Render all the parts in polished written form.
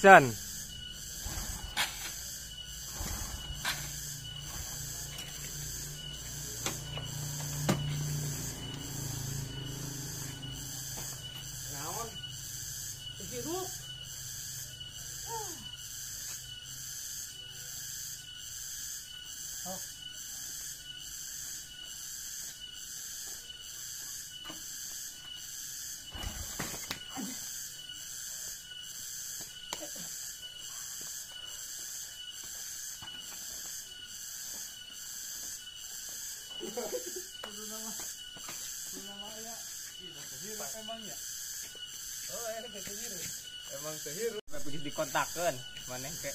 action. Naon? Hirup. Oh. Nama ya. Hirup emang ya. Oh, ini kehirup. Emang kehirup. Begitu dikontakkan, mana ke?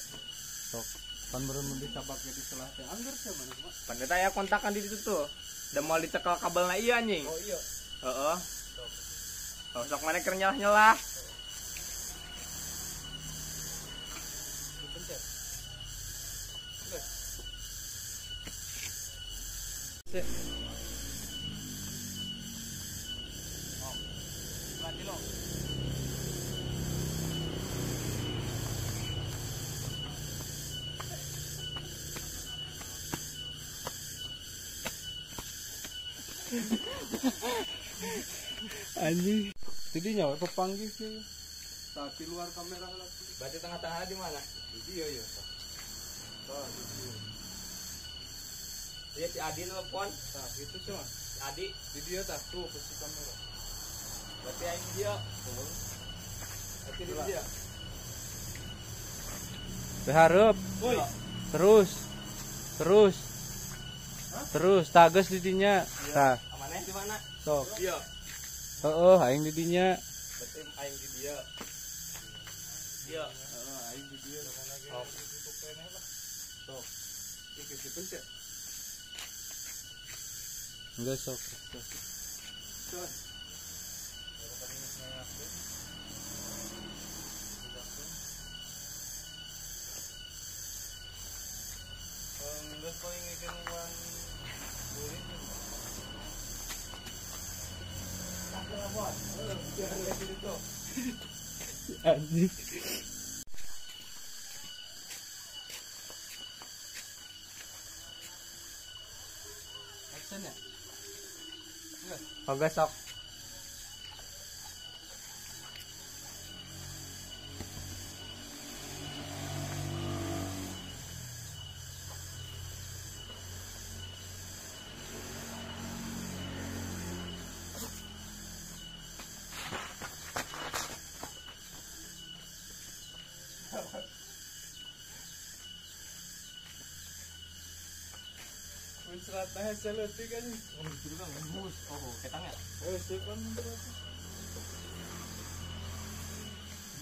Sok. Pan beureum disabake di selah teh. Angger teh mana, Pak? Pan eta aya kontakan di situ tuh. Da mau dicekel kabelna ieu anjing. Oh iya. Heeh. Sok mana keur nyelah-nyelah. Dipencet. Oke. Sik. Oh. Lanjut lo. Anjing. Jadi nyawa pepanggih sih. Tapi luar kamera lah. Berarti tengah-tengah di mana? Di dia ya. Tah, di dia. Dia si Adi nelpon. Tah, itu sih mah. Si Adi, Di dia tah tuh posisi kamera. berarti aing dia. Berarti di dia. Berharap. Woi. Terus tages di dinya. Tah, Amannya di mana? sok. Iya. Heeh, aing di dinya. Berarti aing di dia. Iya. Heeh, aing di dia. Sok. Tutup kene lah. Sok. Iki kasih pencet. Enggak sok. Sok. Nggak kau ingin uang boleh Anjing. action ya? Oke sok. Serat teh seleutik kan. Oh, itu kan bagus. Oh, ketang ya. Sepan berarti.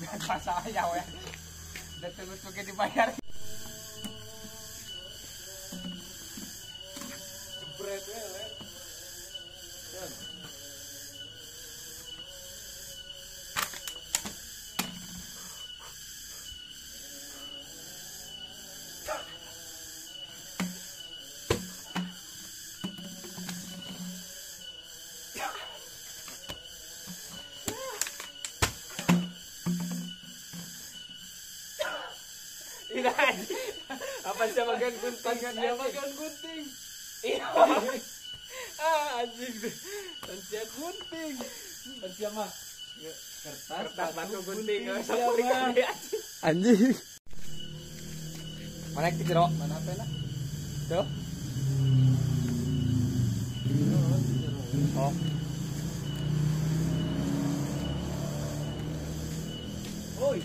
Biar pas ya we. Da terus pakai dibayar. Jebret we le. Dan Tidak. Apa sih bagian gunting kan dia bagian gunting. Iya. Anjing deh. Anjing gunting. Anjing mah. Kertas batu gunting Siapa? sama Anjing. Mana yang kiro? Mana pena? Tuh. Oh. Oi.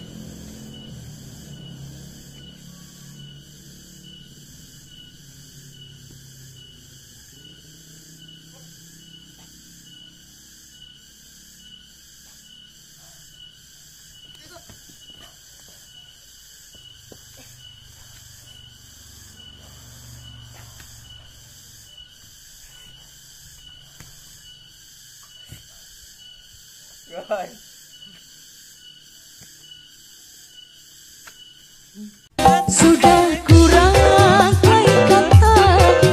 Rồi. Sudah kurang baik kata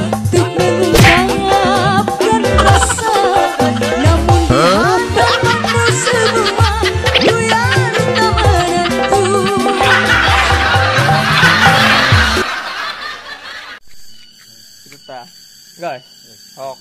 untuk mengungkapkan rasa, namun di hadapanmu semua ku yang tak menentu. Guys. Hok.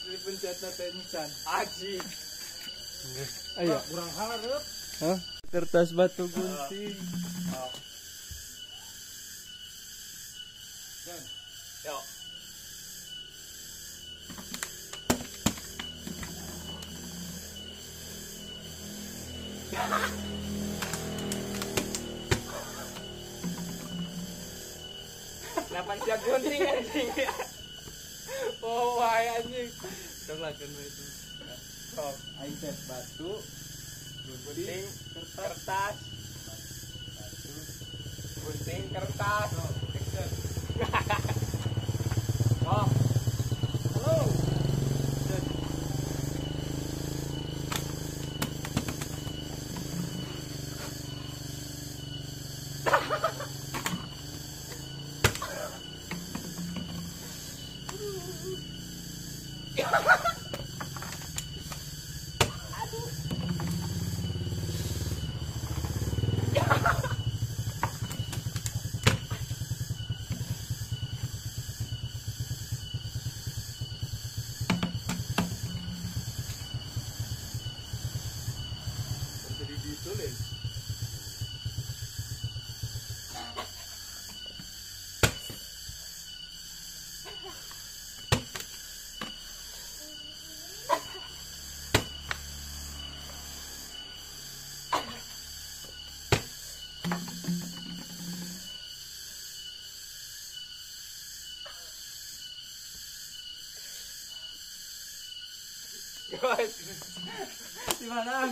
Ini pencetnya tencan. Aji. Ayo, kurang harap. Hah? Kertas batu gunting. Yo. Kenapa siap gunting anjing? Oh, wahai anjing. Dong lakukan itu. Sok, aing tes batu, gunting, kertas, gunting, kertas. Oh, halo. Jadi ditulis. Guys, di mana?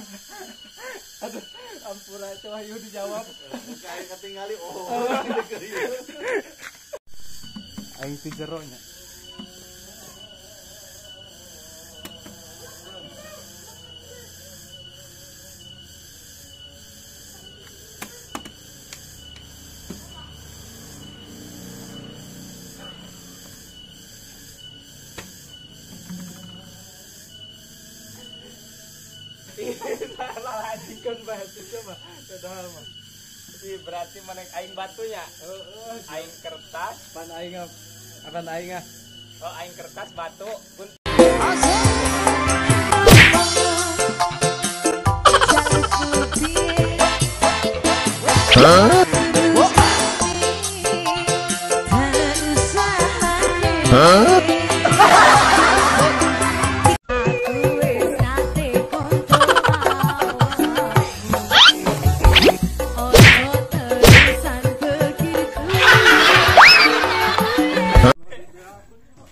Aduh, ampura itu Wahyu dijawab. Kayak ketinggali Aing ti jeronya. Salah ajikan bahasa coba. Padahal mah. Jadi berarti mana aing batunya? Aing kertas, Pan aing ah. Apaan aing ah? oh aing kertas batu, gunting.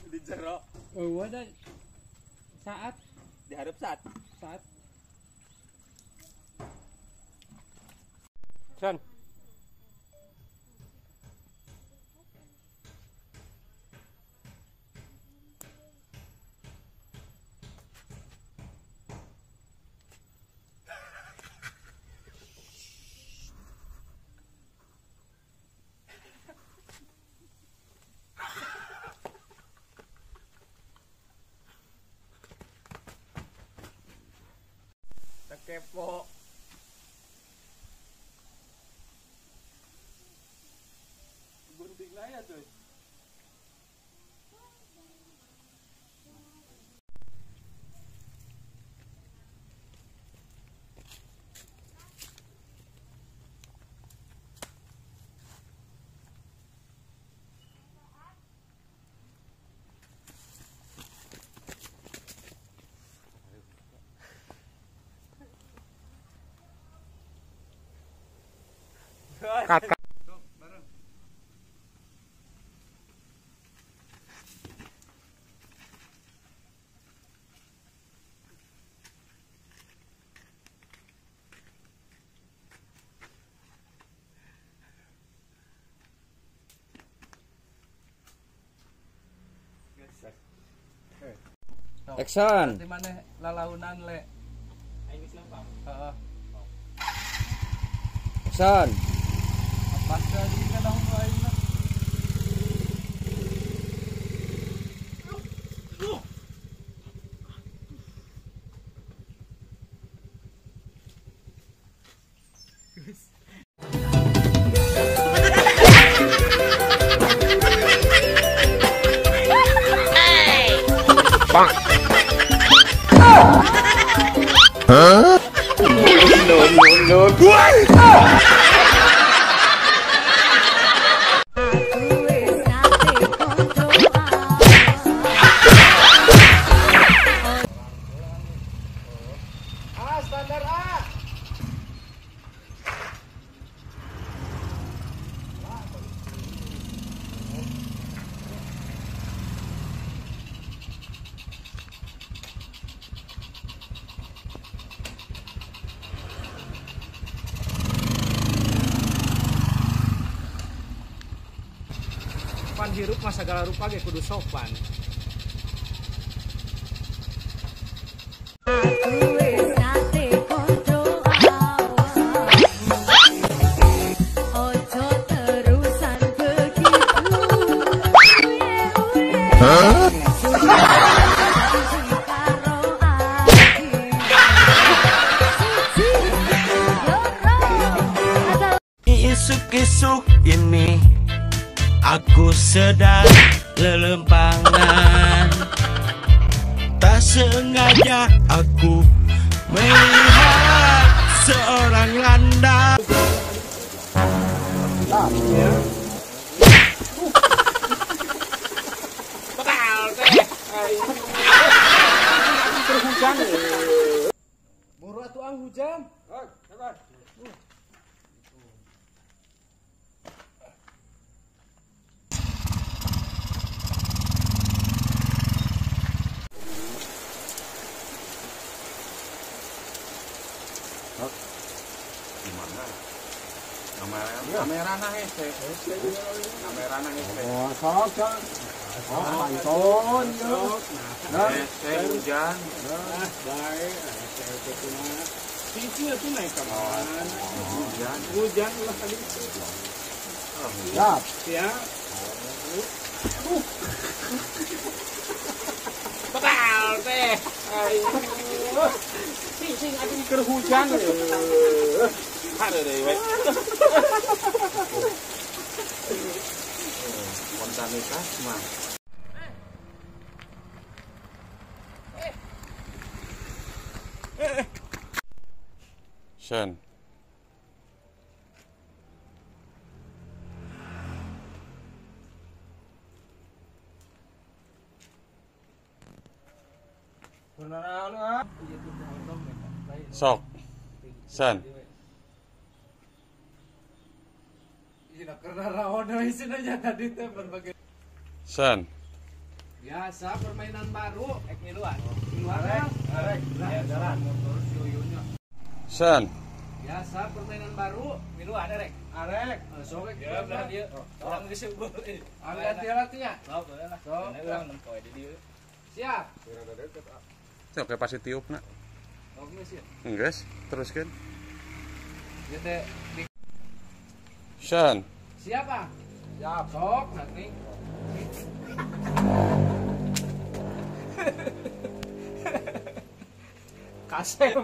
Di jero. Oh, ada saat Diharap saat. San. Kepo. Gunting lah ya tuh. Kakak. Bareng. Action. Di mana lalaunan le? Aing geus lempang. Heeh. Action. Apa tadi kadang ayeuna? Standar A. Pan hirup mah sagala rupa ge kudu sopan. Ojo terusan begitu. Isuk-isuk ini aku sedang lelempangan. Tak sengaja aku melihat seorang landang. Buru atuh ang hujan. Kamera nah hese. Kamera nah hese. Oh, sok, sok. Oh, pantun yuk. Hese hujan. Baik. Sisi itu naik ke mana? Hujan. Hujan ulah tadi. Siap. Siap. Betal teh. Aduh. Sing aduh keur hujan. Ada deh, weh. Spontanitas mah. Shen. Sok. Shen. Iya, karena rawan isin aja tadi teh berbagai. Shen. Biasa permainan baru. Miluan. Arek. Ya jalan. Terus yuyunya. Shen. Biasa permainan baru. Miluan arek. Arek. Sok ya belah dia. Orang geus sebel. Angkat dia latihnya. Sok lah. Sok. Urang nempoe di dieu. Siap. Cok kayak pasti tiup nak. Oke sih. Enggeus, teruskan. Ya teh Shen. siapa? Siap. Sok nanti. Kasep.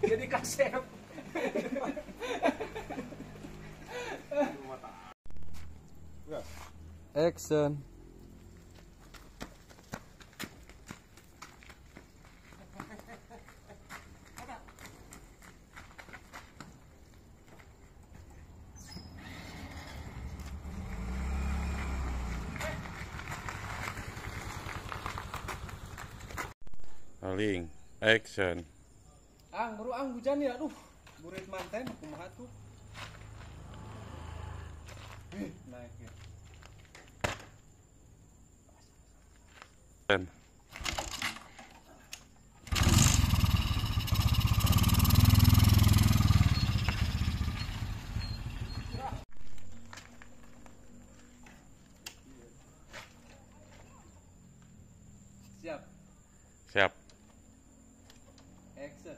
Jadi kasep. Action. Paling. Action. Buru hujan ya, aduh. Burit manten kumaha tuh. Naik ya. Shen. Siap. Siap. Action.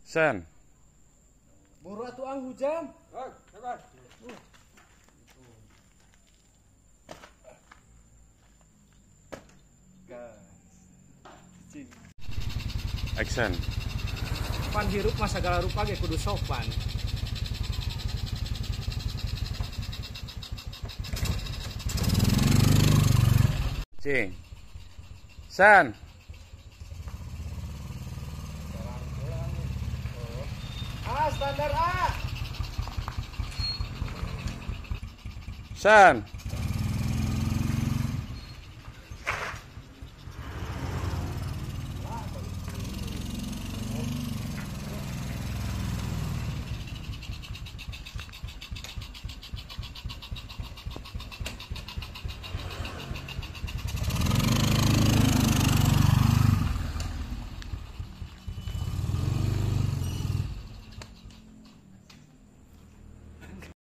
Sen. Buru atuh ang hujan. Action. Pan hirup mah sagala rupa ge kudu sopan. Cing. Sen. Standar A. Sen.